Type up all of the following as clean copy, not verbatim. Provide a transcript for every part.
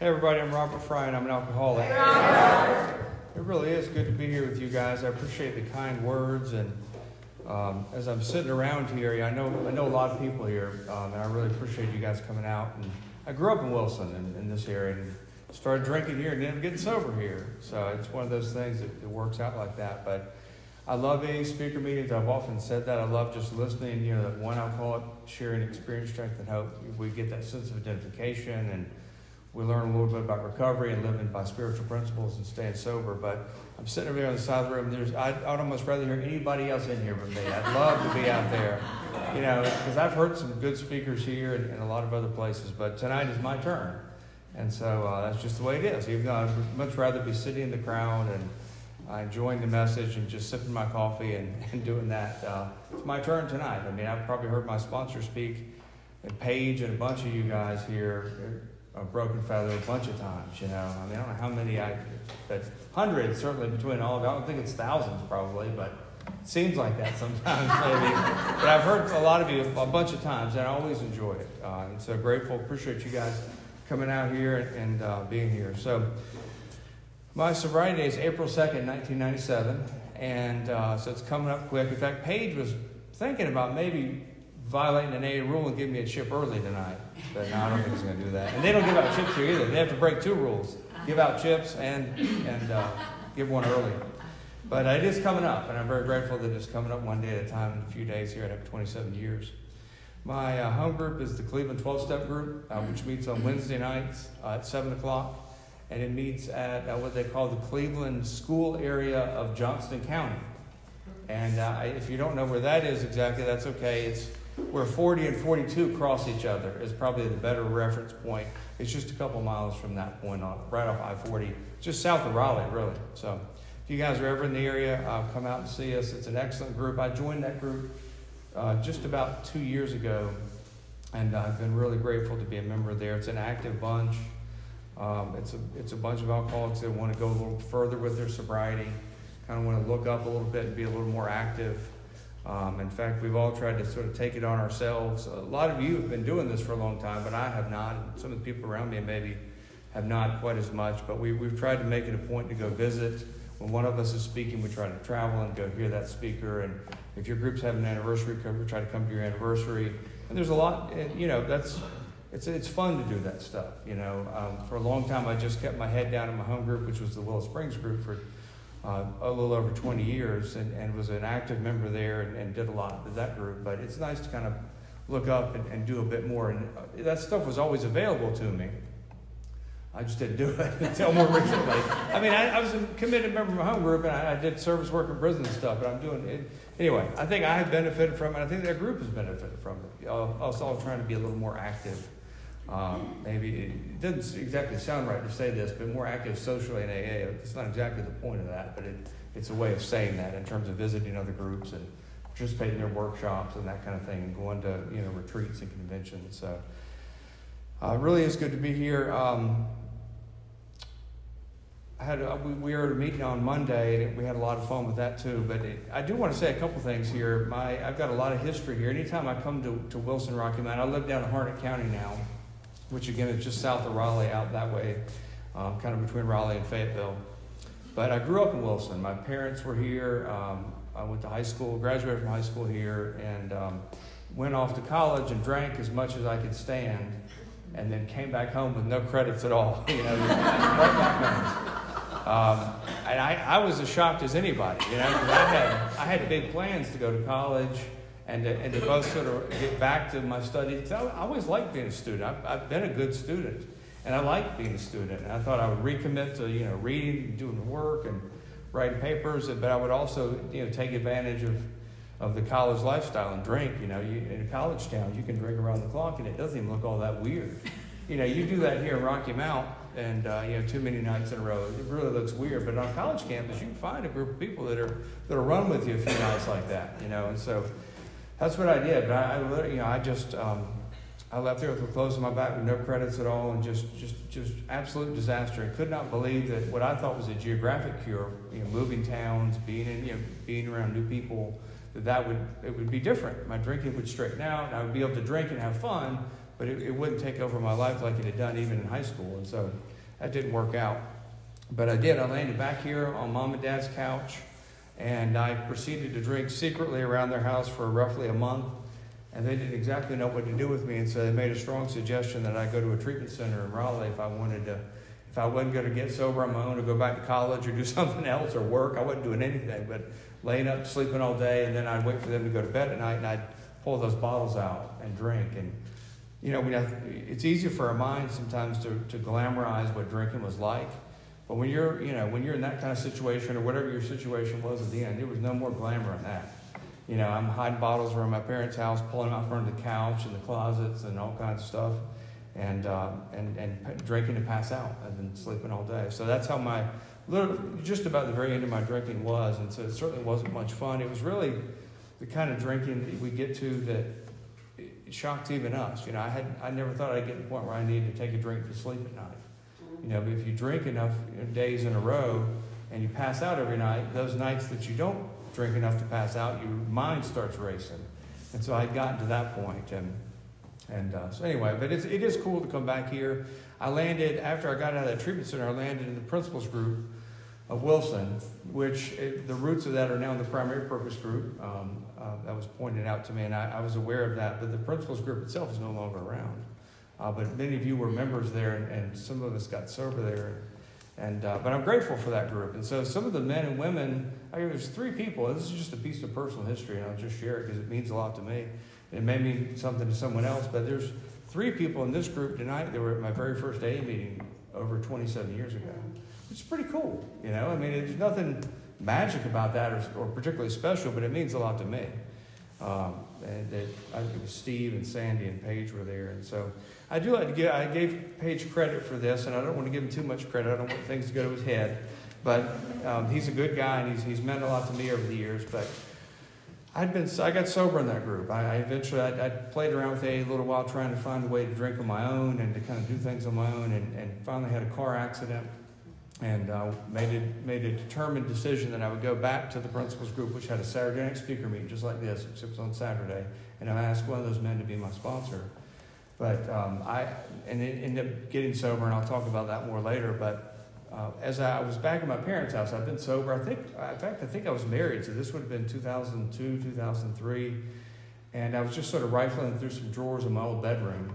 Hey everybody, I'm Robert Fry and I'm an alcoholic. It really is good to be here with you guys. I appreciate the kind words, and as I'm sitting around here, I know a lot of people here, and I really appreciate you guys coming out. And I grew up in Wilson in this area and started drinking here and then getting sober here. So it's one of those things that works out like that. But I love any speaker meetings. I've often said that. I love just listening, that one alcoholic sharing experience, strength, and hope. We get that sense of identification, and we learn a little bit about recovery and living by spiritual principles and staying sober. But I'm sitting over here on the side of the room. I'd almost rather hear anybody else in here but me. I'd love to be out there, because I've heard some good speakers here and a lot of other places. But tonight is my turn. And so that's just the way it is. Even though I'd much rather be sitting in the crowd and enjoying the message and just sipping my coffee and doing that. It's my turn tonight. I mean, I've probably heard my sponsor speak, and Paige and a bunch of you guys here, Broken Feather, a bunch of times, I mean, I don't know how many but hundreds certainly between all of you. I don't think it's thousands probably, but it seems like that sometimes maybe. But I've heard a lot of you a bunch of times, and I always enjoy it. And so grateful, appreciate you guys coming out here and being here. So my sobriety day is April 2nd, 1997, and so it's coming up quick. In fact, Paige was thinking about maybe violating an AA rule and giving me a chip early tonight. But no, I don't think he's going to do that. And they don't give out chips here either. They have to break two rules. Give out chips and give one early. But it is coming up, and I'm very grateful that it's coming up one day at a time in a few days here. I have 27 years. My home group is the Cleveland 12-Step Group, which meets on Wednesday nights at 7 o'clock. And it meets at what they call the Cleveland School area of Johnston County. And if you don't know where that is exactly, that's okay. It's where 40 and 42 cross each other is probably the better reference point. It's just a couple miles from that point on, right off I-40, just south of Raleigh, really. So if you guys are ever in the area, come out and see us. It's an excellent group. I joined that group just about 2 years ago, and I've been really grateful to be a member there. It's an active bunch. It's a bunch of alcoholics that want to go a little further with their sobriety, kind of want to look up a little bit and be a little more active. In fact, we've all tried to sort of take it on ourselves. A lot of you have been doing this for a long time, but I have not. Some of the people around me maybe have not quite as much, but we've tried to make it a point to go visit. When one of us is speaking, we try to travel and go hear that speaker. And if your group's having an anniversary, we try to come to your anniversary. And there's a lot, it's fun to do that stuff. For a long time, I just kept my head down in my home group, which was the Willow Springs group for a little over 20 years, and was an active member there and did a lot with that group. But it's nice to kind of look up and do a bit more. And that stuff was always available to me. I just didn't do it until more recently. I mean, I was a committed member of my home group, and I did service work in prison and stuff, but I'm doing it. Anyway, I think I have benefited from it. I think that group has benefited from it. I was all trying to be a little more active. Maybe it doesn't exactly sound right to say this, but more active socially in AA. It's not exactly the point of that, but it's a way of saying that in terms of visiting other groups and participating in their workshops and that kind of thing, and going to retreats and conventions. So it really is good to be here. We were at a meeting on Monday, and we had a lot of fun with that too. But I do want to say a couple things here. I've got a lot of history here. Anytime I come to Wilson, Rocky Mountain, I live down in Harnett County now, which again is just south of Raleigh, out that way, kind of between Raleigh and Fayetteville. But I grew up in Wilson. My parents were here. I went to high school, graduated from high school here, and went off to college and drank as much as I could stand, and then came back home with no credits at all. Right back home. And I was as shocked as anybody, because I had big plans to go to college and to both sort of get back to my studies. I always liked being a student. I've been a good student, and I like being a student. And I thought I would recommit to reading, doing work, and writing papers. But I would also take advantage of the college lifestyle and drink. In a college town, you can drink around the clock, and it doesn't even look all that weird. You do that here in Rocky Mount, and too many nights in a row, it really looks weird. But on college campus, you can find a group of people that'll run with you a few nights like that. And so that's what I did. But I left there with the clothes on my back with no credits at all, and just absolute disaster. I could not believe that what I thought was a geographic cure, moving towns, being around new people, it would be different. My drinking would straighten out, and I would be able to drink and have fun. but it wouldn't take over my life like it had done even in high school. And so that didn't work out. But I did. I landed back here on Mom and Dad's couch, and I proceeded to drink secretly around their house for roughly a month. And they didn't exactly know what to do with me, and so they made a strong suggestion that I go to a treatment center in Raleigh if I wasn't going to get sober on my own or go back to college or do something else or work. I wasn't doing anything but laying up, sleeping all day, and then I'd wait for them to go to bed at night, and I'd pull those bottles out and drink. And, it's easy for our minds sometimes to glamorize what drinking was like. But when you're in that kind of situation or whatever your situation was at the end, there was no more glamour in that. I'm hiding bottles around my parents' house, pulling them out from under the couch and the closets and all kinds of stuff, and drinking to pass out and then sleeping all day. So that's how just about the very end of my drinking was, and so it certainly wasn't much fun. It was really the kind of drinking that we get to that it shocked even us. I never thought I'd get to the point where I needed to take a drink to sleep at night. But if you drink enough days in a row and you pass out every night, those nights that you don't drink enough to pass out, your mind starts racing. And so I'd gotten to that point. So anyway, but it is cool to come back here. I landed, after I got out of that treatment center, I landed in the principals group of Wilson, which the roots of that are now in the primary purpose group. That was pointed out to me, and I was aware of that. But the principals group itself is no longer around. But many of you were members there, and some of us got sober there. But I'm grateful for that group. And so some of the men and women, there's 3 people. This is just a piece of personal history, and I'll just share it because it means a lot to me. It may mean something to someone else, but there's 3 people in this group tonight that were at my very first AA meeting over 27 years ago. It's pretty cool, there's nothing magic about that or particularly special, but it means a lot to me. It was Steve and Sandy and Paige were there, and so I gave Paige credit for this, and I don't want to give him too much credit. I don't want things to go to his head, but he's a good guy, and he's meant a lot to me over the years. But I got sober in that group. I played around with AA a little while, trying to find a way to drink on my own and to kind of do things on my own, and finally had a car accident, and made a determined decision that I would go back to the principals group, which had a Saturday night speaker meeting just like this, except it was on Saturday, and I asked one of those men to be my sponsor. But I ended up getting sober, and I'll talk about that more later. But as I was back at my parents' house, I've been sober. I think I was married, so this would have been 2002, 2003. And I was just sort of rifling through some drawers in my old bedroom,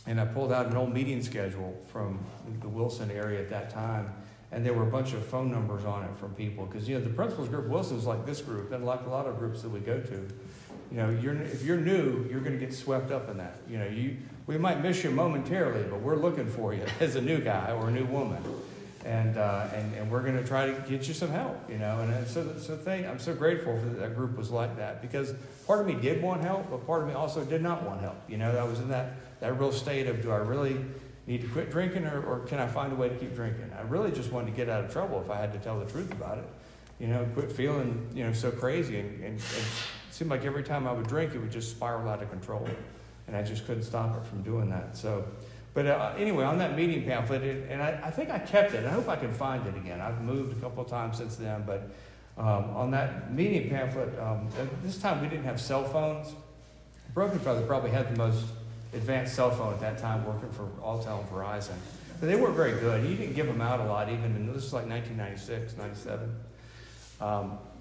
and I pulled out an old meeting schedule from the Wilson area at that time. And there were a bunch of phone numbers on it from people. Because, the principals group, Wilson is like this group, and like a lot of groups that we go to. If you're new, you're going to get swept up in that. We might miss you momentarily, but we're looking for you as a new guy or a new woman. And we're going to try to get you some help, And I'm so grateful that group was like that. Because part of me did want help, but part of me also did not want help. I was in that real state of, do I really need to quit drinking or can I find a way to keep drinking? I really just wanted to get out of trouble if I had to tell the truth about it. Quit feeling, so crazy. And it seemed like every time I would drink, it would just spiral out of control. And I just couldn't stop it from doing that. So, but anyway, on that meeting pamphlet, and I think I kept it. I hope I can find it again. I've moved a couple of times since then. But on that meeting pamphlet, this time we didn't have cell phones. Broken Feather probably had the most advanced cell phone at that time, working for Alltel and Verizon. But they weren't very good. He didn't give them out a lot, this was like 1996, 97.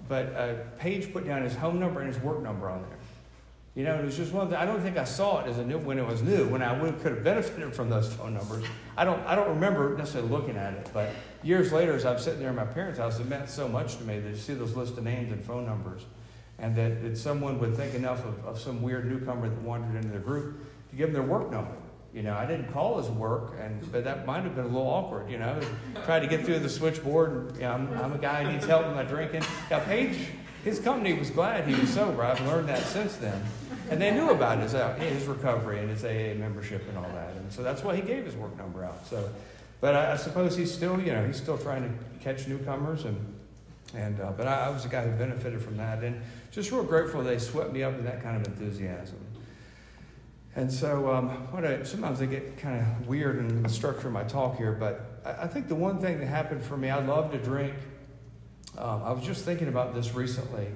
But Paige put down his home number and his work number on there. It was just one of the, I don't think I saw it when it was new, when I could have benefited from those phone numbers. I don't remember necessarily looking at it, but years later, as I'm sitting there in my parents' house, it meant so much to me to see those list of names and phone numbers, and that someone would think enough of some weird newcomer that wandered into their group to give them their work number. I didn't call his work, but that might have been a little awkward, Tried to get through the switchboard, and, I'm a guy who needs help with my drinking. Now, Paige, his company was glad he was sober. I've learned that since then. And they knew about his recovery and his AA membership and all that. And so that's why he gave his work number out. So, but I suppose he's still, he's still trying to catch newcomers. But I was a guy who benefited from that. And just real grateful they swept me up in that kind of enthusiasm. And so sometimes I get kind of weird in the structure of my talk here, but I think the one thing that happened for me, I love to drink. I was just thinking about this recently.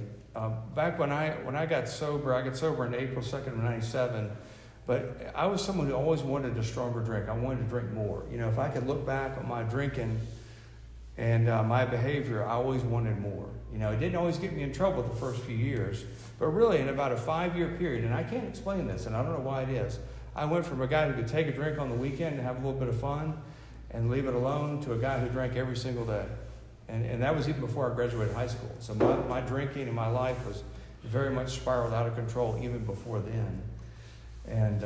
Back when I got sober in April 2nd of 97. But I was someone who always wanted a stronger drink. I wanted to drink more. You know, if I could look back on my drinking and my behavior, I always wanted more. You know, it didn't always get me in trouble the first few years, but really in about a 5-year period, and I can't explain this, and I don't know why it is, I went from a guy who could take a drink on the weekend and have a little bit of fun and leave it alone to a guy who drank every single day. And that was even before I graduated high school. So my drinking and my life was very much spiraled out of control even before then. And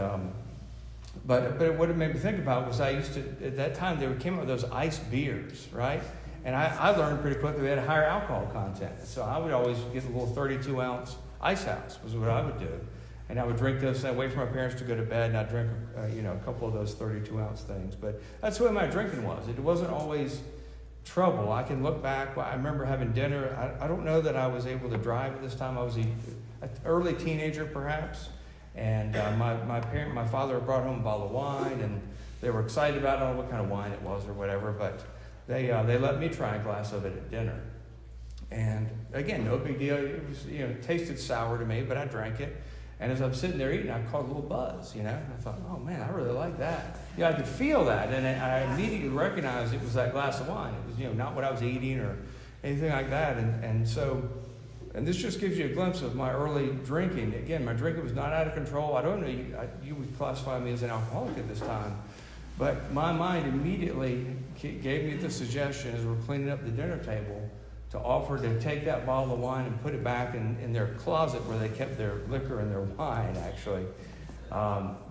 but what it made me think about was I used to, at that time, they came up with those ice beers, right? And I learned pretty quickly they had a higher alcohol content. So I would always get a little 32-ounce Ice House was what I would do. And I would drink those, I'd wait for my parents to go to bed, and I'd drink, a couple of those 32-ounce things. But that's the way my drinking was. It wasn't always trouble. I can look back. I remember having dinner. I don't know that I was able to drive at this time. I was an early teenager, perhaps. And my father brought home a bottle of wine, and they were excited about it. I don't know what kind of wine it was or whatever, but they let me try a glass of it at dinner. And again, no big deal. It was, it tasted sour to me, but I drank it. And as I'm sitting there eating, I caught a little buzz, And I thought, oh man, I really like that. I could feel that, and I immediately recognized it was that glass of wine. It was, not what I was eating or anything like that. And this just gives you a glimpse of my early drinking. Again, my drinking was not out of control. I don't know, you would classify me as an alcoholic at this time. But my mind immediately gave me the suggestion as we're cleaning up the dinner table to offer to take that bottle of wine and put it back in their closet where they kept their liquor and their wine, actually.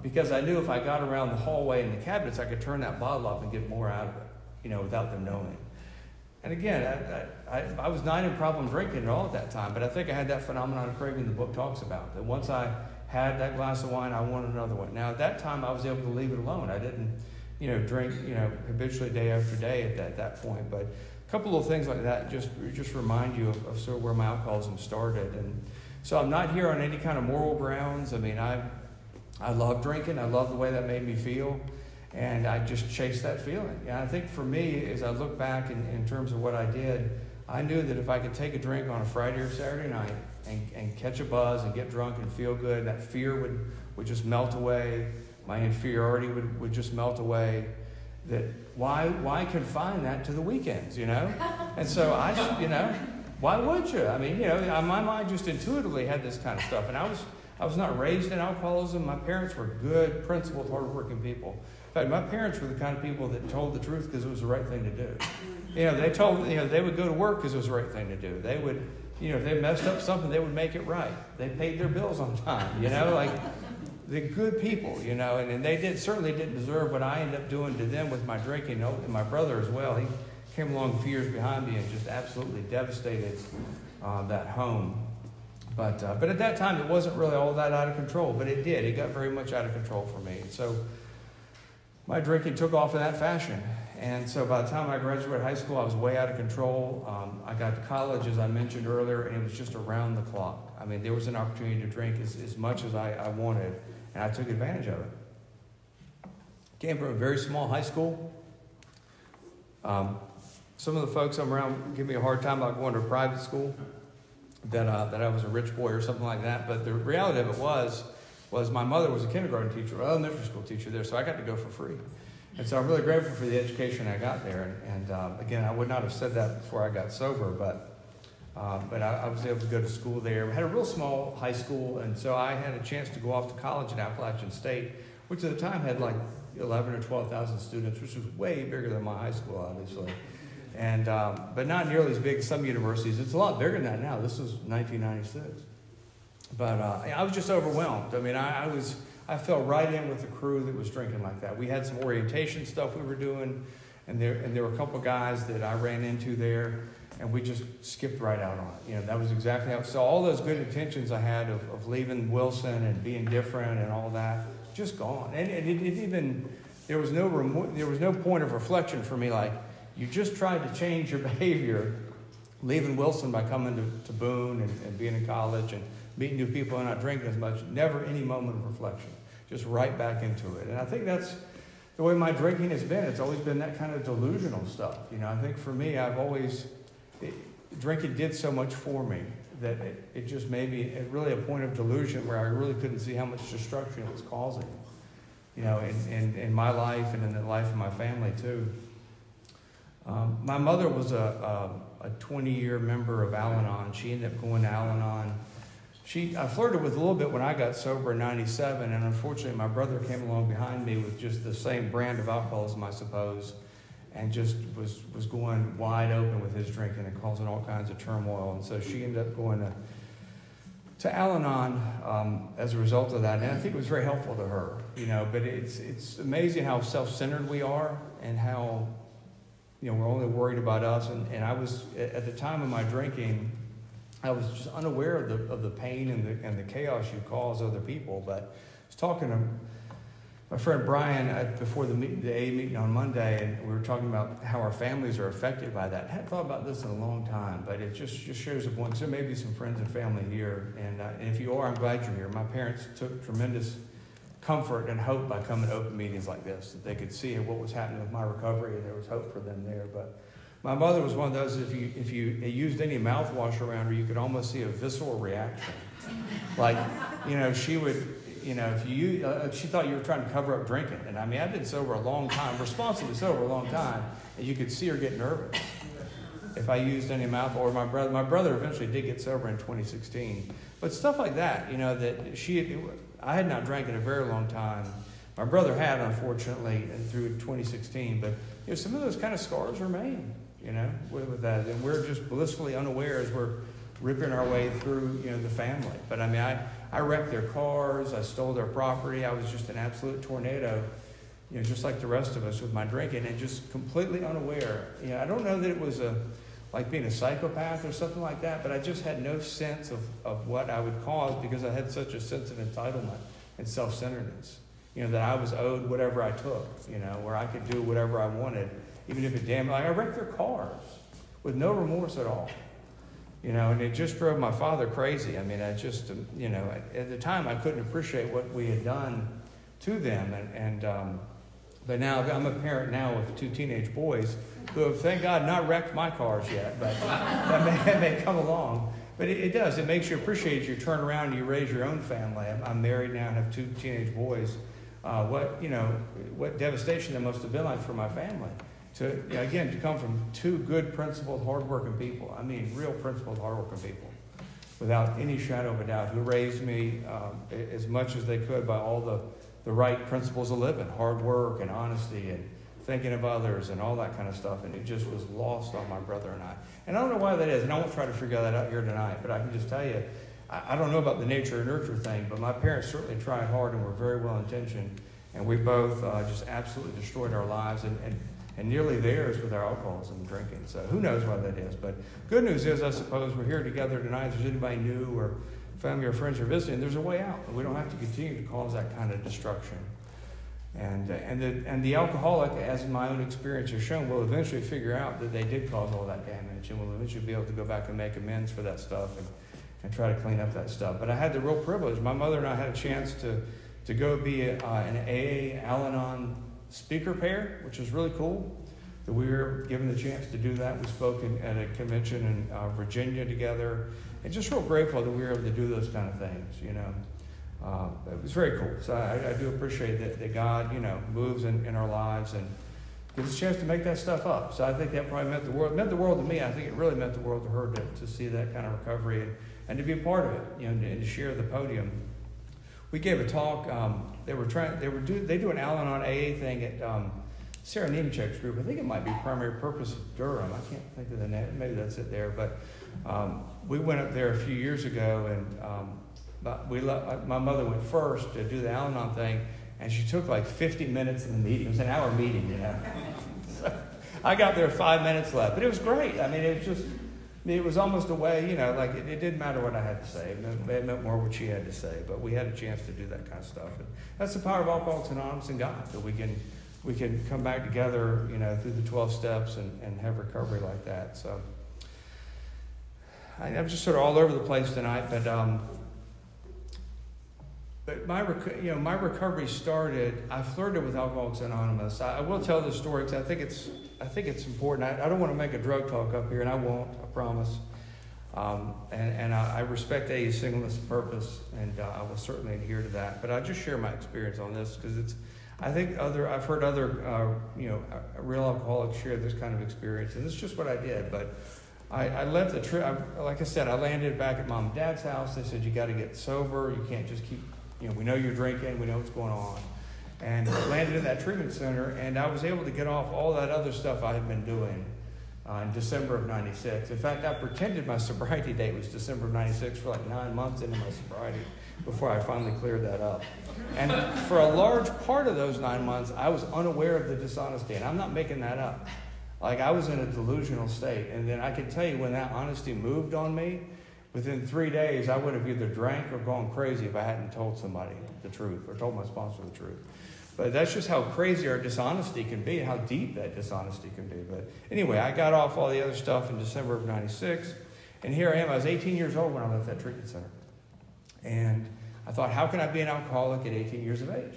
Because I knew if I got around the hallway and the cabinets, I could turn that bottle up and get more out of it, without them knowing. And again, I was not in problem drinking at all at that time, but I think I had that phenomenon of craving the book talks about. That once I had that glass of wine, I wanted another one. Now, at that time, I was able to leave it alone. I didn't, drink, habitually day after day at that point. But a couple of things like that just remind you of sort of where my alcoholism started. And so I'm not here on any kind of moral grounds. I mean, I love drinking. I love the way that made me feel. And I just chased that feeling. And I think for me, as I look back in terms of what I did, I knew that if I could take a drink on a Friday or Saturday night and catch a buzz and get drunk and feel good, that fear would just melt away. My inferiority would just melt away. That why confine that to the weekends, And so I just, why would you? I mean, my mind just intuitively had this kind of stuff. And I was not raised in alcoholism. My parents were good, principled, hardworking people. In fact, my parents were the kind of people that told the truth because it was the right thing to do. They would go to work because it was the right thing to do. They would, if they messed up something, they would make it right. They paid their bills on time, like the good people, and they certainly didn't deserve what I ended up doing to them with my drinking. And my brother as well. He came along a few years behind me and just absolutely devastated that home. But at that time, it wasn't really all that out of control, but it did. It got very much out of control for me. And so my drinking took off in that fashion. And so by the time I graduated high school, I was way out of control. I got to college, as I mentioned earlier, and it was just around the clock. I mean, there was an opportunity to drink as much as I wanted, and I took advantage of it. Came from a very small high school. Some of the folks I'm around give me a hard time about going to a private school, that I was a rich boy or something like that. But the reality of it was my mother was a kindergarten teacher, elementary school teacher there, so I got to go for free. And so I'm really grateful for the education I got there. And again, I would not have said that before I got sober, but I was able to go to school there. We had a real small high school, and so I had a chance to go off to college at Appalachian State, which at the time had like 11 or 12,000 students, which was way bigger than my high school, obviously. And but not nearly as big as some universities. It's a lot bigger than that now. This was 1996. But I was just overwhelmed. I mean, I fell right in with the crew that was drinking like that. We had some orientation stuff we were doing, and there were a couple guys that I ran into there, and we just skipped right out on it. That was exactly how. So all those good intentions I had of leaving Wilson and being different and all that, just gone. And it even there was no point of reflection for me. Like, you just tried to change your behavior, leaving Wilson by coming to Boone and being in college and meeting new people and not drinking as much. Never any moment of reflection. Just right back into it. And I think that's the way my drinking has been. It's always been that kind of delusional stuff. I think for me, drinking did so much for me that it just made me really a point of delusion where I really couldn't see how much destruction it was causing. in my life and in the life of my family too. My mother was a 20-year member of Al-Anon. She ended up going to Al-Anon. I flirted with a little bit when I got sober in 97, and unfortunately my brother came along behind me with just the same brand of alcoholism, I suppose, and just was going wide open with his drinking and causing all kinds of turmoil. And so she ended up going to Al-Anon as a result of that. And I think it was very helpful to her, but it's amazing how self-centered we are and how, we're only worried about us. And I was, at the time of my drinking, I was just unaware of the pain and the chaos you cause other people. But I was talking to my friend Brian before the AA meeting on Monday, and we were talking about how our families are affected by that. I hadn't thought about this in a long time, but it just shows up once. There may be some friends and family here, and if you are, I'm glad you're here. My parents took tremendous comfort and hope by coming to open meetings like this, that they could see what was happening with my recovery, and there was hope for them there. But my mother was one of those, if you used any mouthwash around her, you could almost see a visceral reaction. Like, she would... she thought you were trying to cover up drinking. And I've been sober a long time, responsibly sober a long time, and you could see her get nervous if I used any mouth. Or my brother eventually did get sober in 2016. But stuff like that, I had not drank in a very long time. My brother had, unfortunately, through 2016. But some of those kind of scars remain, with that. And we're just blissfully unaware as we're ripping our way through, the family. But I wrecked their cars. I stole their property. I was just an absolute tornado, just like the rest of us with my drinking, and just completely unaware. I don't know that it was like being a psychopath or something like that, but I just had no sense of what I would cause because I had such a sense of entitlement and self-centeredness, that I was owed whatever I took, where I could do whatever I wanted, even if it damaged. I wrecked their cars with no remorse at all. And it just drove my father crazy. I just, at the time I couldn't appreciate what we had done to them. But now I'm a parent now with 2 teenage boys who have, thank God, not wrecked my cars yet, but that may come along. But it does. It makes you appreciate as you turn around and you raise your own family. I'm married now and have 2 teenage boys. What devastation that must have been like for my family. To come from 2 good, principled, hardworking people. Real principled, hardworking people, without any shadow of a doubt, who raised me as much as they could by all the right principles of living, hard work and honesty and thinking of others and all that kind of stuff. And it just was lost on my brother and I. And I don't know why that is, and I won't try to figure that out here tonight, but I can just tell you, I don't know about the nature and nurture thing, but my parents certainly tried hard and were very well intentioned, and we both just absolutely destroyed our lives and nearly theirs with our alcoholism and drinking. So who knows why that is. But good news is, I suppose, we're here together tonight. If there's anybody new or family or friends are visiting, there's a way out. We don't have to continue to cause that kind of destruction. And the alcoholic, as my own experience has shown, will eventually figure out that they did cause all that damage and will eventually be able to go back and make amends for that stuff and try to clean up that stuff. But I had the real privilege. My mother and I had a chance to go be an AA Al-Anon speaker pair, which is really cool that we were given the chance to do that. We spoke at a convention in Virginia together, and just real grateful that we were able to do those kind of things, It was very cool. So I do appreciate that God, moves in our lives and gives us a chance to make that stuff up. So I think that probably meant the world. It meant the world to me. I think it really meant the world to her to see that kind of recovery and to be a part of it, and to share the podium. We gave a talk. They do an Al-Anon AA thing at Sarah Nemechek's group. I think it might be Primary Purpose of Durham. I can't think of the name. Maybe that's it there. But we went up there a few years ago, and my mother went first to do the Al-Anon thing, and she took like 50 minutes in the meeting. It was an hour meeting, So I got there 5 minutes left, but it was great. It was almost a way, it didn't matter what I had to say. It meant more what she had to say, but we had a chance to do that kind of stuff. And that's the power of Alcoholics Anonymous and God, that we can come back together, through the 12 steps and have recovery like that. So I'm just sort of all over the place tonight, but my recovery started. I flirted with Alcoholics Anonymous. I will tell this story because I think it's important. I don't want to make a drug talk up here, and I won't. I promise. I respect AA's singleness of purpose, and I will certainly adhere to that. But I'll just share my experience on this because I think I've heard other, real alcoholics share this kind of experience, and this is just what I did. But I left the trip. Like I said, I landed back at Mom and Dad's house. They said, you got to get sober. You can't just keep, we know you're drinking. We know what's going on. And I landed in that treatment center, and I was able to get off all that other stuff I had been doing in December of 96. In fact, I pretended my sobriety date was December of 96 for like 9 months into my sobriety before I finally cleared that up. And for a large part of those 9 months, I was unaware of the dishonesty, and I'm not making that up. Like, I was in a delusional state, and then I can tell you when that honesty moved on me, within 3 days, I would have either drank or gone crazy if I hadn't told somebody the truth or told my sponsor the truth. But that's just how crazy our dishonesty can be, how deep that dishonesty can be. But anyway, I got off all the other stuff in December of 96, and here I am. I was 18 years old when I left that treatment center. And I thought, how can I be an alcoholic at 18 years of age?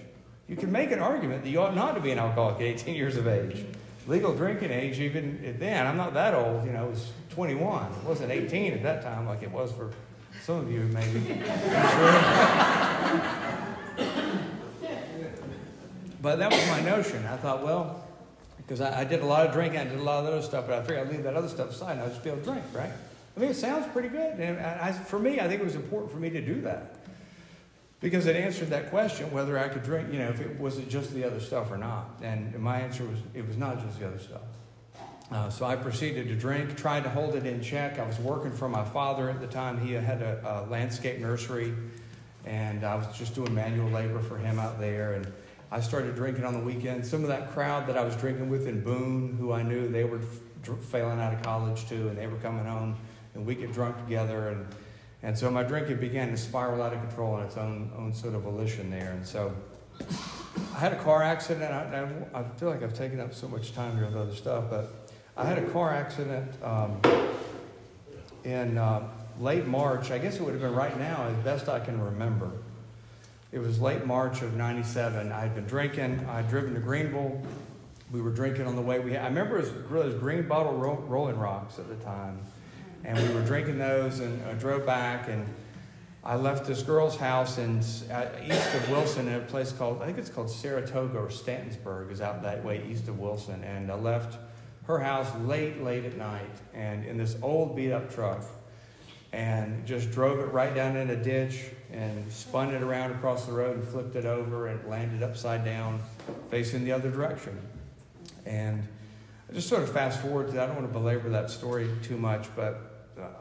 You can make an argument that you ought not to be an alcoholic at 18 years of age. Legal drinking age, even then, I'm not that old, it was 21. It wasn't 18 at that time like it was for some of you, maybe. But that was my notion. I thought, well, because I did a lot of drinking, I did a lot of other stuff, but I figured I'd leave that other stuff aside and I'd just be able to drink, right? I mean, it sounds pretty good. And for me, I think it was important for me to do that. Because it answered that question, whether I could drink, if it wasn't just the other stuff or not. And my answer was, it was not just the other stuff. So I proceeded to drink, tried to hold it in check. I was working for my father at the time. He had a landscape nursery, and I was just doing manual labor for him out there. And I started drinking on the weekends. Some of that crowd that I was drinking with in Boone, who I knew, they were failing out of college too, and they were coming home, and we get drunk together. And so my drinking began to spiral out of control on its own sort of volition there. And so I had a car accident. I feel like I've taken up so much time here with other stuff, but I had a car accident in late March. I guess it would have been right now, as best I can remember. It was late March of 97. I had been drinking. I had driven to Greenville. We were drinking on the way. I remember it was Green Bottle Rolling Rocks at the time. And we were drinking those, and I drove back, and I left this girl's house east of Wilson in a place called, I think it's called Saratoga or Stantonsburg, is out that way east of Wilson. And I left her house late at night, and in this old beat-up truck, and just drove it right down in a ditch and spun it around across the road and flipped it over and landed upside down facing the other direction. And I just sort of fast forward to that. I don't want to belabor that story too much, but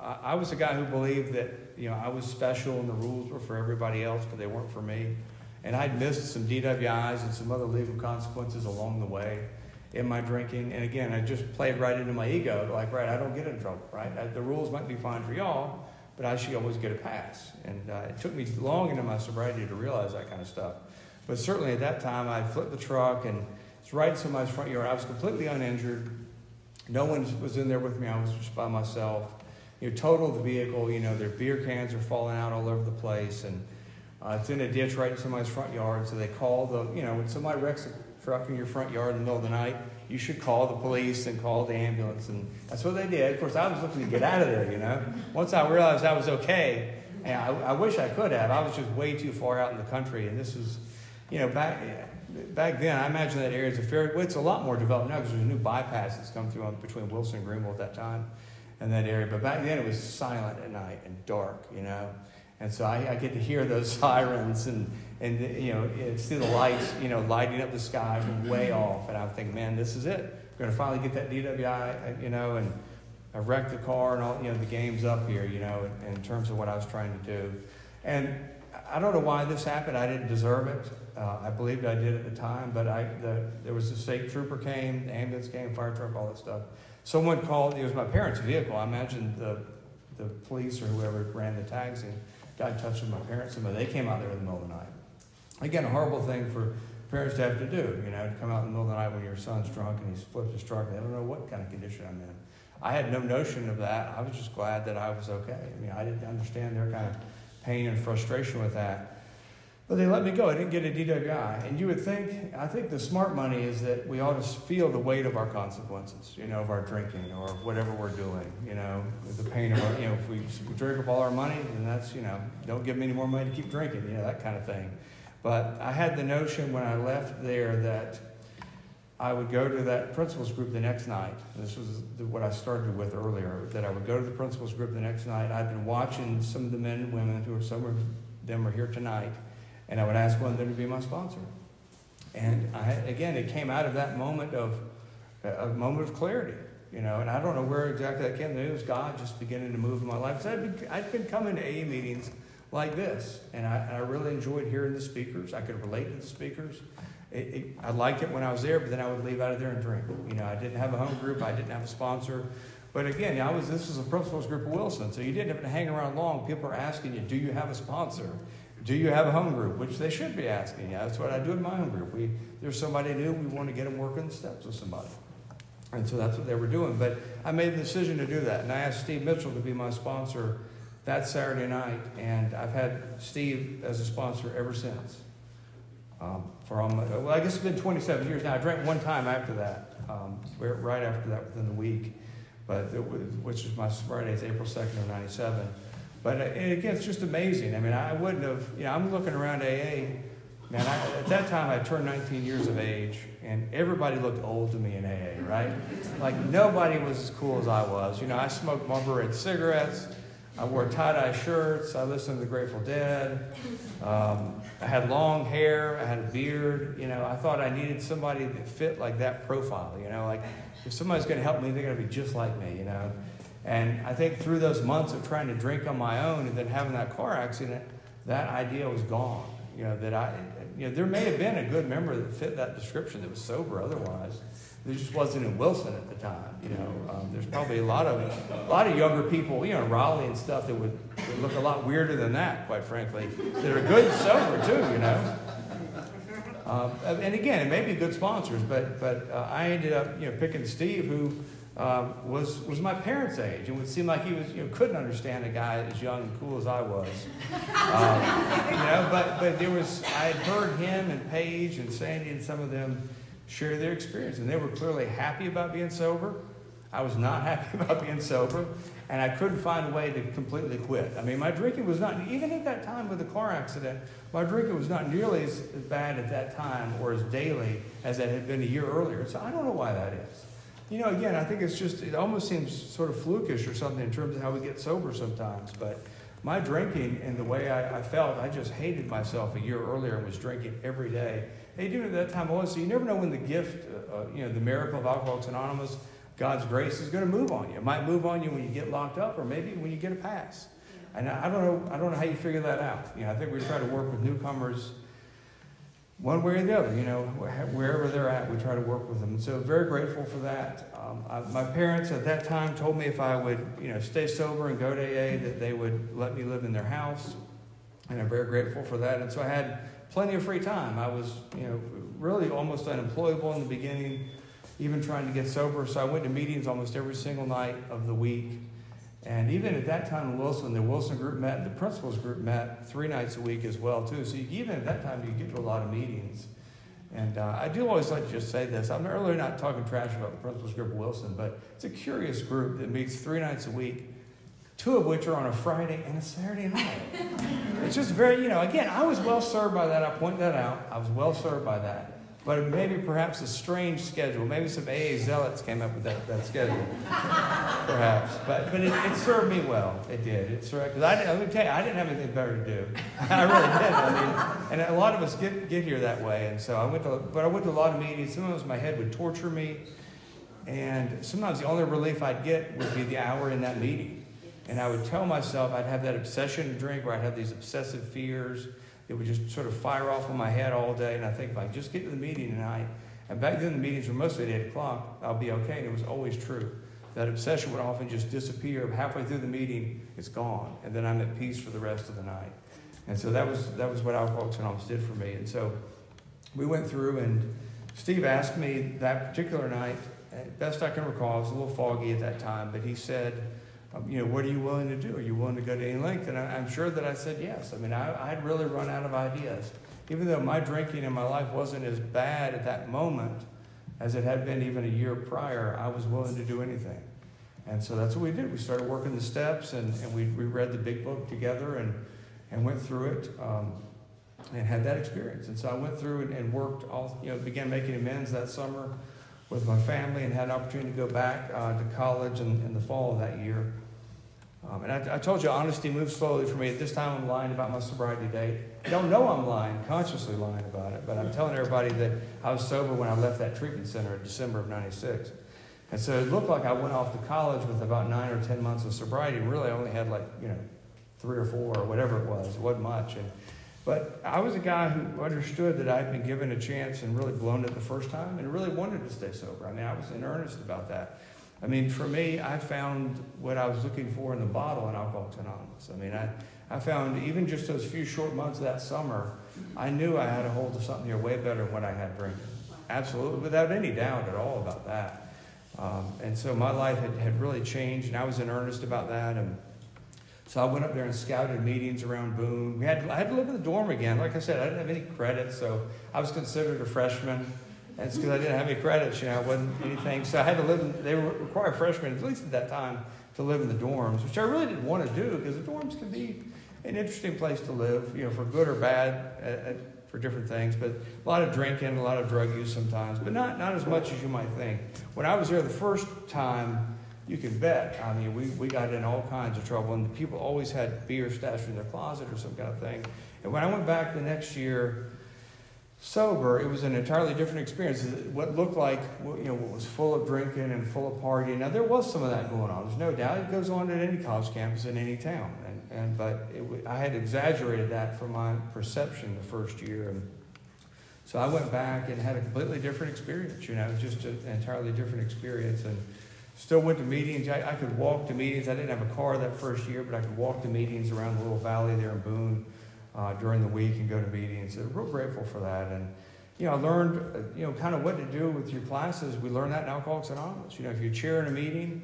I was a guy who believed that, I was special and the rules were for everybody else, but they weren't for me. And I'd missed some DWIs and some other legal consequences along the way in my drinking. And again, I just played right into my ego, like, right, I don't get in trouble, right? The rules might be fine for y'all, but I should always get a pass. And it took me long into my sobriety to realize that kind of stuff. But certainly at that time, I flipped the truck, and it's right in somebody's front yard. I was completely uninjured. No one was in there with me. I was just by myself. Totaled the vehicle. Their beer cans are falling out all over the place, and it's in a ditch right in somebody's front yard. So they call when somebody wrecks a truck in your front yard in the middle of the night, you should call the police and call the ambulance. And that's what they did. Of course, I was looking to get out of there, Once I realized I was okay, and I wish I could have. I was just way too far out in the country, and this was, back then, I imagine that area is it's a lot more developed now because there's a new bypass that's come through between Wilson and Greenville at that time in that area. But back then it was silent at night and dark, And so I get to hear those sirens and see the lights, lighting up the sky from way off. And I'm thinking, man, this is it. We're going to finally get that DWI, and I wrecked the car and all, the game's up here, in terms of what I was trying to do. And I don't know why this happened. I didn't deserve it. I believed I did at the time, but there was a state trooper came, the ambulance came, fire truck, all that stuff. Someone called. It was my parents' vehicle. I imagine the police or whoever ran the tags and got in touch with my parents, and they came out there in the middle of the night. Again, a horrible thing for parents to have to do, to come out in the middle of the night when your son's drunk and he's flipped his truck and they don't know what kind of condition I'm in. I had no notion of that. I was just glad that I was okay. I didn't understand their kind of pain and frustration with that. But they let me go. I didn't get a DWI. And you would think, I think the smart money is that we ought to feel the weight of our consequences, of our drinking or whatever we're doing, the pain of our, if we drink up all our money, then that's, don't give them any more money to keep drinking, that kind of thing. But I had the notion when I left there that I would go to that principals group the next night. This was what I started with earlier, that I would go to the principals group the next night. I'd been watching some of the men and women some of them are here tonight, and I would ask one of them to be my sponsor. And again, it came out of that moment of a moment of clarity, and I don't know where exactly that came. It was God just beginning to move in my life. So I'd been coming to AA meetings like this, and I really enjoyed hearing the speakers. I could relate to the speakers. I liked it when I was there, but then I would leave out of there and drink. I didn't have a home group. I didn't have a sponsor. But again, this was a principals group of Wilson, so you didn't have to hang around long. People are asking you, do you have a sponsor? Do you have a home group? Which they should be asking. That's what I do in my home group. There's somebody new. We want to get them working the steps with somebody. And so that's what they were doing. But I made the decision to do that. And I asked Steve Mitchell to be my sponsor that Saturday night. And I've had Steve as a sponsor ever since. I guess it's been 27 years now. I drank one time after that, right after that within the week, which was my Friday, it's April 2nd of 97. But again, it's just amazing. I mean, I wouldn't have, I'm looking around AA, man, at that time I turned 19 years of age, and everybody looked old to me in AA, right? Like nobody was as cool as I was. I smoked Marlboro Red cigarettes. I wore tie-dye shirts. I listened to the Grateful Dead. I had long hair. I had a beard. I thought I needed somebody that fit like that profile. Like if somebody's going to help me, they're going to be just like me. And I think through those months of trying to drink on my own and then having that car accident, that idea was gone. There may have been a good member that fit that description that was sober otherwise. There just wasn't in Wilson at the time. There's probably a lot of younger people, Raleigh and stuff that would look a lot weirder than that, quite frankly, that are good and sober too, And again, it may be good sponsors, but I ended up, picking Steve, who was my parents' age, and would seem like he was, couldn't understand a guy as young and cool as I was, But there was, I had heard him and Paige and Sandy and some of them share their experience, and they were clearly happy about being sober. I was not happy about being sober, and I couldn't find a way to completely quit. I mean, my drinking was not, even at that time with the car accident, my drinking was not nearly as bad at that time or as daily as it had been a year earlier. So I don't know why that is. Again, I think it almost seems sort of flukish or something in terms of how we get sober sometimes. But my drinking and the way I felt, I just hated myself a year earlier and was drinking every day. Hey, dude, at that time also, you never know when the gift, the miracle of Alcoholics Anonymous, God's grace is going to move on you. It might move on you when you get locked up, or maybe when you get a pass. And I don't know how you figure that out. I think we try to work with newcomers one way or the other. Wherever they're at, we try to work with them. And so very grateful for that. My parents at that time told me if I would, stay sober and go to AA, that they would let me live in their house. And I'm very grateful for that. And so I had plenty of free time. I was, really almost unemployable in the beginning, even trying to get sober. So I went to meetings almost every single night of the week. And even at that time in Wilson, the Wilson group met, and the principals group met 3 nights a week as well, too. So even at that time, you get to a lot of meetings. And I do always like to just say this. I'm really not talking trash about the principals group of Wilson, but it's a curious group that meets 3 nights a week, 2 of which are on a Friday and a Saturday night. It's just very, again, I was well served by that. I point that out. I was well served by that. But maybe perhaps a strange schedule. Maybe some AA zealots came up with that schedule, perhaps. But it served me well. It did. It served, because let me tell you, I didn't have anything better to do. I really did. And a lot of us get here that way. And so I went to a lot of meetings. Sometimes my head would torture me. And sometimes the only relief I'd get would be the hour in that meeting. And I would tell myself I'd have that obsession to drink, where I'd have these obsessive fears. It would just sort of fire off in my head all day. And I think if I just get to the meeting tonight, and back then the meetings were mostly at 8 o'clock, I'll be okay. And it was always true. That obsession would often just disappear. Halfway through the meeting, it's gone. And then I'm at peace for the rest of the night. And so that was what Alcoholics Anonymous did for me. And so we went through, and Steve asked me that particular night, best I can recall, it was a little foggy at that time, but he said, what are you willing to do? Are you willing to go to any length? And I'm sure that I said yes. I mean, I'd really run out of ideas. Even though my drinking in my life wasn't as bad at that moment as it had been even a year prior, I was willing to do anything. And so that's what we did. We started working the steps, and we read the big book together and went through it. and had that experience. And so I went through and worked began making amends that summer with my family, and had an opportunity to go back to college in the fall of that year. And I told you, honesty moves slowly for me. At this time, I'm lying about my sobriety date. I don't know I'm lying, consciously lying about it, but I'm telling everybody that I was sober when I left that treatment center in December of '96. And so it looked like I went off to college with about 9 or 10 months of sobriety. Really, I only had 3 or 4 or whatever it was. It wasn't much. But I was a guy who understood that I'd been given a chance and really blown it the first time and really wanted to stay sober. I mean, I was in earnest about that. I mean, for me, I found what I was looking for in the bottle in Alcoholics Anonymous. I mean, I found even just those few short months of that summer, I knew I had a hold of something here way better than what I had drinking. Absolutely, without any doubt at all about that. And so my life had really changed, and I was in earnest about that. And so I went up there and scouted meetings around Boone. I had to live in the dorm again. Like I said, I didn't have any credits, so I was considered a freshman. And it's because I didn't have any credits, I wasn't anything. So I had to live they require freshmen, at least at that time, to live in the dorms, which I really didn't want to do, because the dorms can be an interesting place to live, for good or bad, for different things. But a lot of drinking, a lot of drug use sometimes, but not as much as you might think. When I was there the first time, you can bet, I mean, we got in all kinds of trouble, and people always had beer stashed in their closet or some kind of thing. And when I went back the next year sober, it was an entirely different experience. What looked like, what was full of drinking and full of partying. Now, there was some of that going on. There's no doubt. It goes on at any college campus in any town. But I had exaggerated that from my perception the first year. And so I went back and had a completely different experience, just an entirely different experience. And still went to meetings. I could walk to meetings. I didn't have a car that first year, but I could walk to meetings around the little valley there in Boone during the week and go to meetings. So I'm real grateful for that. And, I learned, kind of what to do with your classes. We learned that in Alcoholics Anonymous. If you chair in a meeting,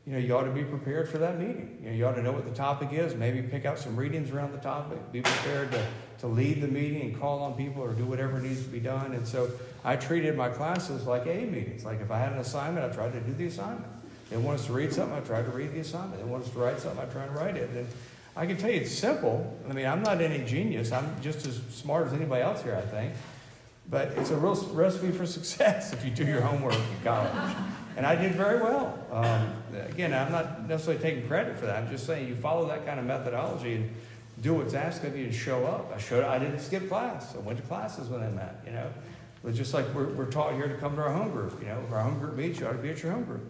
you ought to be prepared for that meeting. You ought to know what the topic is. Maybe pick out some readings around the topic. Be prepared to lead the meeting and call on people or do whatever needs to be done. And so I treated my classes like AA meetings. Like if I had an assignment, I tried to do the assignment. They want us to read something, I tried to read the assignment. They want us to write something, I tried to write it. And I can tell you it's simple. I mean, I'm not any genius. I'm just as smart as anybody else here, I think. But it's a real recipe for success if you do your homework in college. And I did very well. Again, I'm not necessarily taking credit for that. I'm just saying you follow that kind of methodology and do what's asked of you and show up. I didn't skip class. I went to classes when I met, But just like we're taught here to come to our home group. If our home group meets, you ought to be at your home group.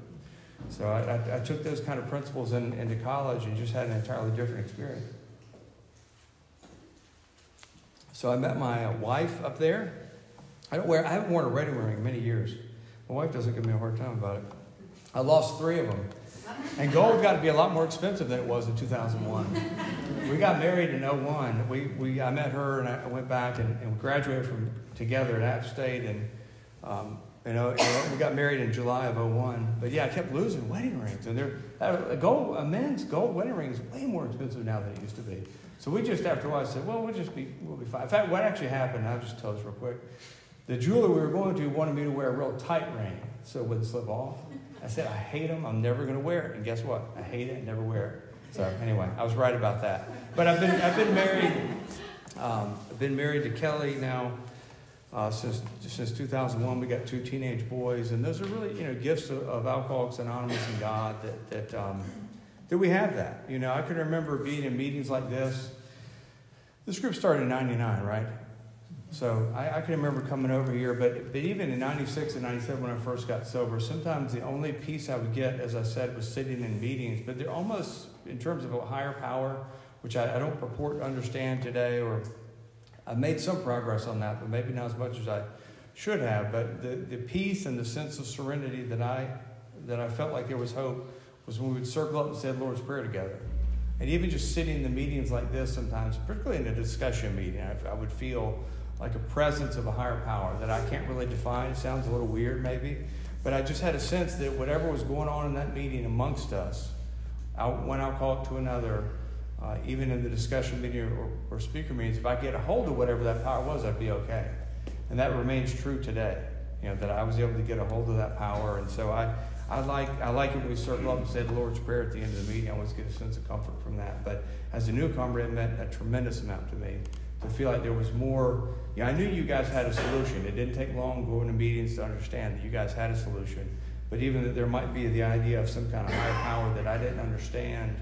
So I took those kind of principles into college and just had an entirely different experience. So I met my wife up there. I haven't worn a wedding ring in many years. My wife doesn't give me a hard time about it. I lost 3 of them. And gold got to be a lot more expensive than it was in 2001. We got married in 2001. I met her and I went back and we graduated together at App State. And we got married in July of 2001. But yeah, I kept losing wedding rings. And a men's gold wedding ring is way more expensive now than it used to be. So we just, after a while, said, well, we'll be fine. In fact, what actually happened, I'll just tell this real quick. The jeweler we were going to wanted me to wear a real tight ring so it wouldn't slip off. I said, I hate them. I'm never going to wear it. And guess what? I hate it and never wear it. So anyway, I was right about that. But I've been married. I've been married to Kelly now since 2001. We got 2 teenage boys, and those are really gifts of Alcoholics Anonymous and God that we have that. I can remember being in meetings like this. This group started in '99, right? So I can remember coming over here, but even in '96 and '97 when I first got sober, sometimes the only peace I would get, as I said, was sitting in meetings. But they're almost, in terms of a higher power, which I don't purport to understand today, or I've made some progress on that, but maybe not as much as I should have. But the peace and the sense of serenity that I felt like there was hope was when we would circle up and say the Lord's Prayer together. And even just sitting in the meetings like this sometimes, particularly in a discussion meeting, I would feel like a presence of a higher power that I can't really define. It sounds a little weird maybe, but I just had a sense that whatever was going on in that meeting amongst us, one alcoholic to another, even in the discussion meeting or speaker meetings, if I get a hold of whatever that power was, I'd be okay. And that remains true today, that I was able to get a hold of that power. And so I like it when we circle up and say the Lord's Prayer at the end of the meeting. I always get a sense of comfort from that. But as a newcomer, it meant a tremendous amount to me to feel like there was more. I knew you guys had a solution. It didn't take long going to meetings to understand that you guys had a solution. But even that there might be the idea of some kind of higher power that I didn't understand,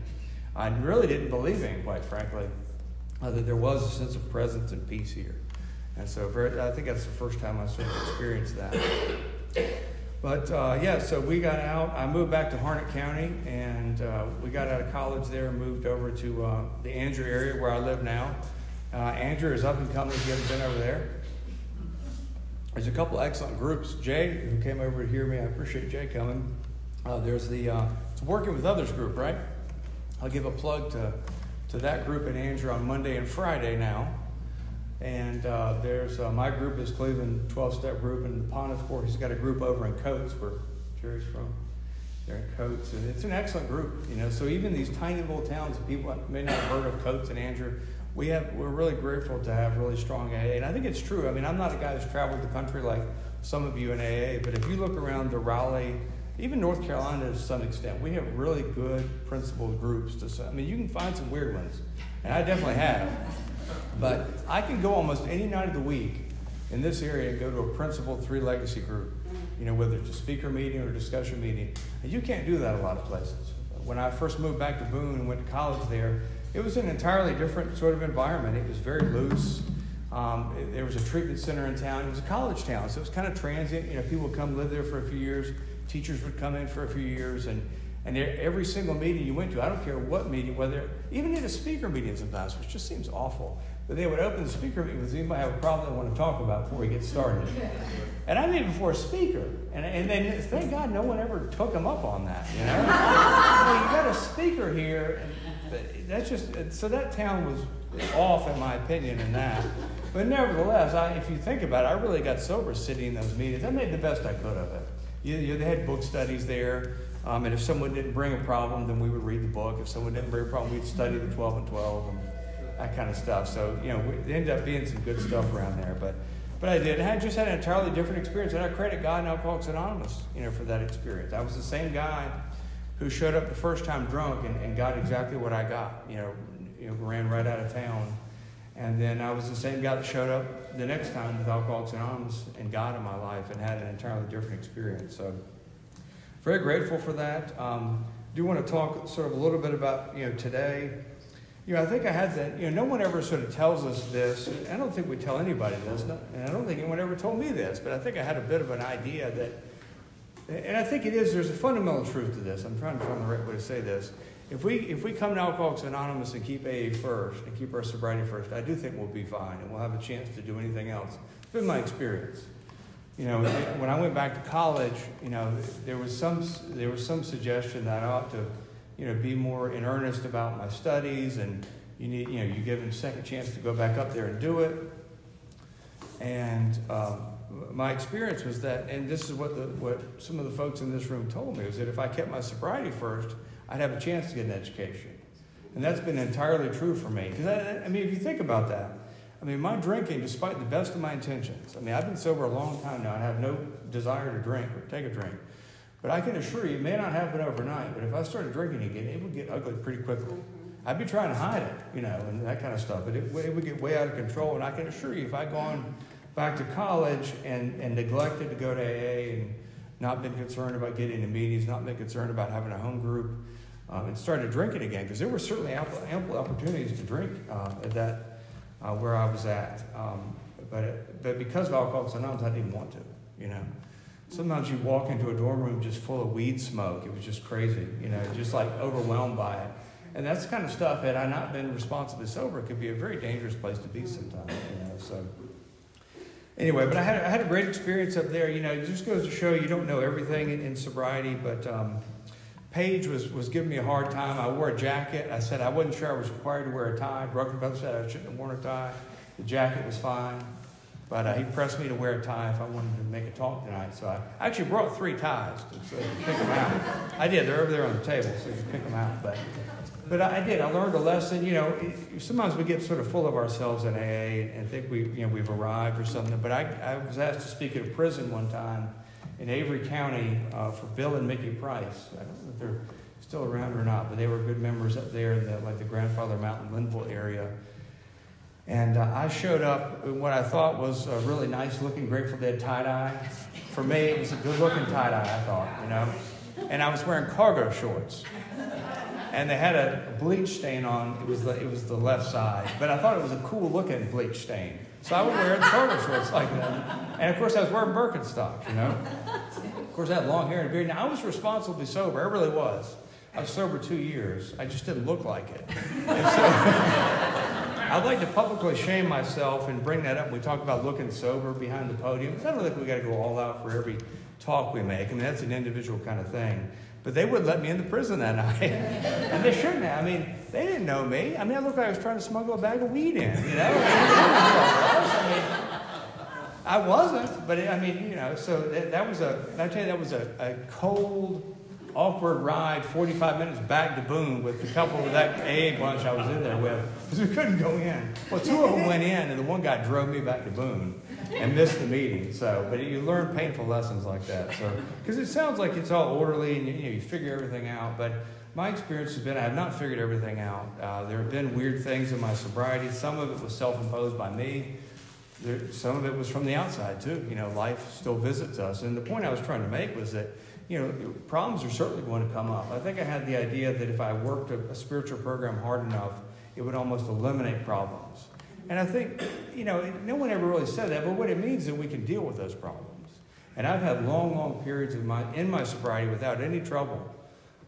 I really didn't believe in, quite frankly, that there was a sense of presence and peace here. And so I think that's the first time I sort of experienced that. But so we got out. I moved back to Harnett County, and we got out of college there and moved over to the Andrew area where I live now. Andrew is up and coming. If you haven't been over there, there's a couple excellent groups. Jay, who came over to hear me, I appreciate Jay coming. There's the it's Working with Others group, right? I'll give a plug to that group in Andrew on Monday and Friday now. And there's my group is Cleveland 12-Step Group, and Pontiff Court, he's got a group over in Coates, where Jerry's from. They're in Coates, and it's an excellent group, So even these tiny little towns that people may not have heard of, Coates and Andrew, we're really grateful to have really strong AA. And I think it's true. I mean, I'm not a guy who's traveled the country like some of you in AA, but if you look around the Raleigh, even North Carolina to some extent, we have really good principled groups. You can find some weird ones, and I definitely have. But I can go almost any night of the week in this area and go to a principled 3 legacy group, whether it's a speaker meeting or a discussion meeting. And you can't do that a lot of places. When I first moved back to Boone and went to college there, it was an entirely different sort of environment. It was very loose. There was a treatment center in town. It was a college town, so it was kind of transient. People would come live there for a few years. Teachers would come in for a few years, and every single meeting you went to, I don't care what meeting, whether even in a speaker meeting sometimes, which just seems awful, but they would open the speaker meeting with anybody have a problem they want to talk about before we get started. And I mean before a speaker, and then thank God no one ever took them up on that. You got a speaker here. That's just so that town was off in my opinion in that. But nevertheless, if you think about it, I really got sober sitting in those meetings. I made the best I could of it. They had book studies there, and if someone didn't bring a problem, then we would read the book. If someone didn't bring a problem, we'd study the 12 and 12 and that kind of stuff. So it ended up being some good stuff around there. But I did. I just had an entirely different experience, and I credit God and Alcoholics Anonymous, for that experience. I was the same guy who showed up the first time drunk and got exactly what I got, ran right out of town. And then I was the same guy that showed up the next time with Alcoholics Anonymous and God in my life and had an entirely different experience. So very grateful for that. Do want to talk sort of a little bit about, today. I think I had that, no one ever sort of tells us this. I don't think we tell anybody this, and I don't think anyone ever told me this, but I think I had a bit of an idea that, and I think there's a fundamental truth to this. I'm trying to find the right way to say this. If we come to Alcoholics Anonymous and keep AA first and keep our sobriety first, I do think we'll be fine and we'll have a chance to do anything else. It's been my experience. When I went back to college, there was some suggestion that I ought to, be more in earnest about my studies, and you give them a second chance to go back up there and do it. And my experience was that, and this is what some of the folks in this room told me, was that if I kept my sobriety first, I'd have a chance to get an education. And that's been entirely true for me. Because, if you think about that, my drinking, despite the best of my intentions, I've been sober a long time now. I have no desire to drink or take a drink. But I can assure you, it may not happen overnight, but if I started drinking again, it would get ugly pretty quickly. I'd be trying to hide it, and that kind of stuff. But it would get way out of control. And I can assure you, if I'd gone back to college and neglected to go to AA and not been concerned about getting to meetings, not been concerned about having a home group, and started drinking again, because there were certainly ample opportunities to drink at that where I was at. But because of Alcoholics Anonymous, I didn't want to, Sometimes you walk into a dorm room just full of weed smoke. It was just crazy, just like overwhelmed by it. And that's the kind of stuff, had I not been responsibly sober, it could be a very dangerous place to be sometimes, So anyway, but I had a great experience up there. It just goes to show you don't know everything in sobriety, but Paige was giving me a hard time. I wore a jacket. I said I wasn't sure I was required to wear a tie. Brooklyn said I shouldn't have worn a tie. The jacket was fine. But he pressed me to wear a tie if I wanted to make a talk tonight. So I actually brought 3 ties so you can pick them out. I did. They're over there on the table, so you can pick them out. But I did. I learned a lesson. Sometimes we get sort of full of ourselves in AA and think we've arrived or something. But I was asked to speak at a prison one time in Avery County for Bill and Mickey Price. I don't know if they're still around or not, but they were good members up there in the Grandfather Mountain, Linville area. And I showed up in what I thought was a really nice-looking Grateful Dead tie-dye. For me, it was a good-looking tie-dye, I thought, And I was wearing cargo shorts. And they had a bleach stain on. It was the left side. But I thought it was a cool-looking bleach stain. So I would wear the cargo shorts like that. And, of course, I was wearing Birkenstocks, Of course, I had long hair and a beard. Now, I was responsibly sober. I really was. I was sober 2 years. I just didn't look like it. And so I'd like to publicly shame myself and bring that up when we talk about looking sober behind the podium. Because I don't think we got to go all out for every talk we make. I mean, that's an individual kind of thing. But they wouldn't let me in the prison that night. And they shouldn't have. I mean, they didn't know me. I mean, I looked like I was trying to smuggle a bag of weed in, I wasn't, but so that was a cold, awkward ride, 45 minutes back to Boone with a couple of that AA bunch I was in there with, because we couldn't go in. Well, 2 of them went in, and the one guy drove me back to Boone and missed the meeting. So, but you learn painful lessons like that. So, because it sounds like it's all orderly and you figure everything out, but my experience has been I have not figured everything out. There have been weird things in my sobriety. Some of it was self-imposed by me. Some of it was from the outside too. Life still visits us. And the point I was trying to make was that, problems are certainly going to come up. I think I had the idea that if I worked a spiritual program hard enough, it would almost eliminate problems. And I think, no one ever really said that, but what it means is that we can deal with those problems. And I've had long, long periods in my sobriety without any trouble,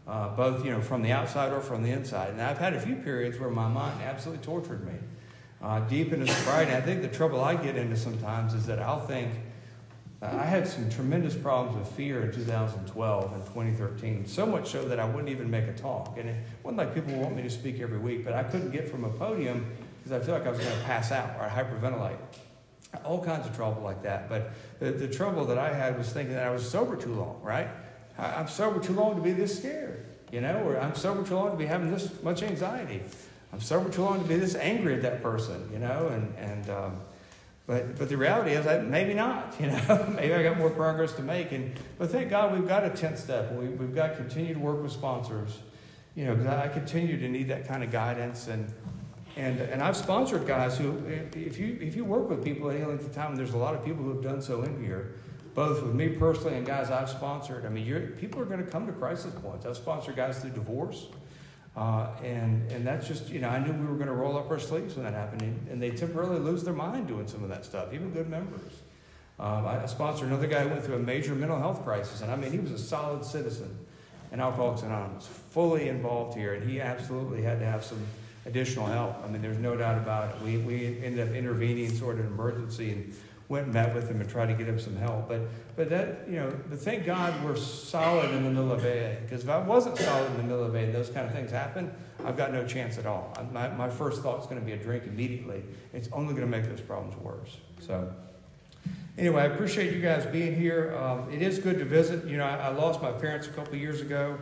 both, from the outside or from the inside. And I've had a few periods where my mind absolutely tortured me. Deep into sobriety, I think the trouble I get into sometimes is that I'll think, I had some tremendous problems with fear in 2012 and 2013, so much so that I wouldn't even make a talk. And it wasn't like people want me to speak every week, but I couldn't get from a podium because I feel like I was going to pass out or hyperventilate. All kinds of trouble like that. But the trouble that I had was thinking that I was sober too long, right? I'm sober too long to be this scared, or I'm sober too long to be having this much anxiety. I'm sober too long to be this angry at that person, But the reality is that maybe not, Maybe I got more progress to make. But thank God we've got a 10th step. We've got to continue to work with sponsors, because I continue to need that kind of guidance. And I've sponsored guys who, if you work with people at any length of time, there's a lot of people who have done so in here, both with me personally and guys I've sponsored. I mean, people are going to come to crisis points. I've sponsored guys through divorce. And that's just, I knew we were going to roll up our sleeves when that happened. And they temporarily lose their mind doing some of that stuff, even good members. I sponsored another guy who went through a major mental health crisis. And he was a solid citizen in Alcoholics Anonymous, fully involved here. And he absolutely had to have some additional help. I mean, there's no doubt about it. We ended up intervening sort of an emergency and went and met with him and tried to get him some help. But that, but thank God we're solid in the middle of AA. Because if I wasn't solid in the middle of AA and those kind of things happen, I've got no chance at all. My first thought is going to be a drink immediately. It's only going to make those problems worse. So anyway, I appreciate you guys being here. It is good to visit. I lost my parents a couple of years ago.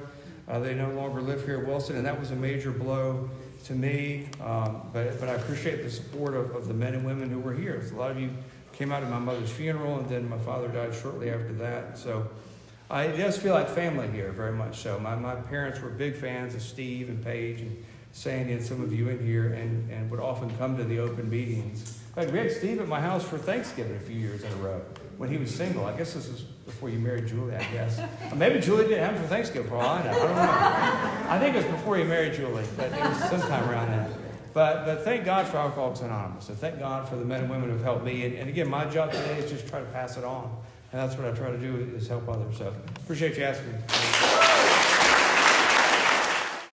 They no longer live here at Wilson, and that was a major blow to me. But I appreciate the support of the men and women who were here. A lot of you came out to my mother's funeral, and then my father died shortly after that. So it does feel like family here, very much so. My parents were big fans of Steve and Paige and Sandy and some of you in here, and would often come to the open meetings. In fact, we had Steve at my house for Thanksgiving a few years in a row when he was single. I guess this was before you married Julie, I guess. Or maybe Julie didn't have him for Thanksgiving for all I know. I don't know. I think it was before you married Julie, but it was sometime around then. But thank God for Alcoholics Anonymous, and thank God for the men and women who have helped me. And again, my job today is just try to pass it on. And that's what I try to do, is help others. So appreciate you asking me.